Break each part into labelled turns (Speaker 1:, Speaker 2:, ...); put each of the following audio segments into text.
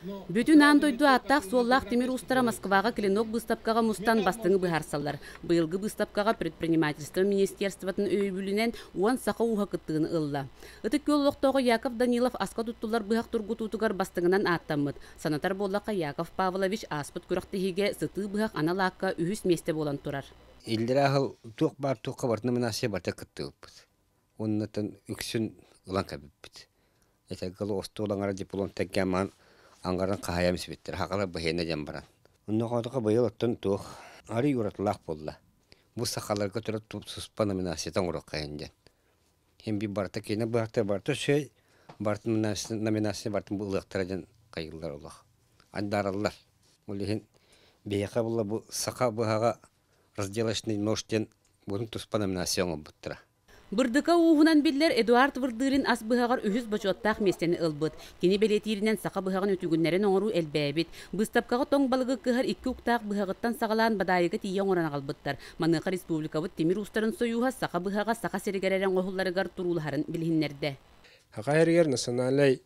Speaker 1: Бүтін андойду аттақ соллақ темир устара Москваға клинок выставкаға мустан бастыңы бұхарсалар. Бұйылғы выставкаға предпринимательство министерствотын өйбүлінен уан сақа уға кыттығын ылла. Үтік көллоқтоғы Яков Данилов асқа туттулар бұхақ тургутутугар бастыңынан аттамыд. Санатар боллақа Яков Павлович аспыт күрақтығыге сыты бұхақ аналаққа үхіс месте болан турар.
Speaker 2: Иллер ағыл туқ бар туққа бартына мінасе барта кытты өппіт. Оннатын үксін ұлан кәбіппіт. Этәгілі осты олаңара деп олан тәккәман аңғардан қағаямыз беттір, хақалар бұхейна жан баран. Онны қоғадыға бұйыл оттан туқ, ары юратылақ болла. Бұл сақаларға тұры туп сұспа номинациятан ұрық қайын жан. Хем би барта кейіне бұғақтар барта шөй, бартын номинация бартын бұл ұлықтара жан қайылдар олақ. Андаралар. Бұл ехен бейеқа бұлла бұл сақа бұғаға разделашный ножтен бұлын тұспа номинацияңы бұттыра.
Speaker 1: Бұрдыка уғынан білдер Эдуард Вырдырын ас бұғағар үхіз бачуаттақ местені ылбыт. Кені белетирінен сақа бұғағын өтігінлерін оңыру әлбәбіт. Бұстапқаға тоң балығы кығар 2 ұқтақ бұғағыттан сағалан бадайығы тия оңыран ағалбыттар. Манықа республикабыт темир устарын сойуға сақа бұғаға сақа серігеререн оғыларығар тұрулығарын білгінлерді.
Speaker 3: Хақа әргер националай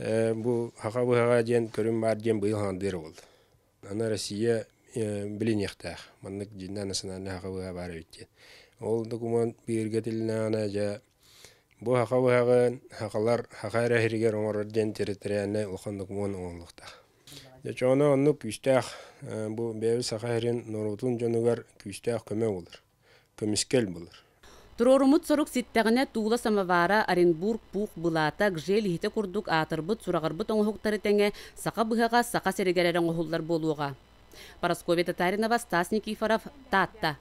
Speaker 3: бұл хақа бұғаға ден көрім бар ден бұйыл хандыр олды. Ана Россия білін ектақ. Маннық жинна националай хақа бұға бар өткен. Ол документ биргетилне ана жа бу хакабаган хакалар хакайра хиригер оңорден территориальный улхан документ оңлукта. Жачоно онну пүстах бу беви сахарин норутун жонугар пүстах көмө болор. Көмискел болор.
Speaker 1: Турорумут сорук ситтагына Тула самавара Оренбург пух булата гжел хите курдук атырбыт сурагарбыт оңхуктары теңе сака быгага сака серегеререн оңхуллар болуга. Парасковья Татаринова, Стас Никифоров, Татта.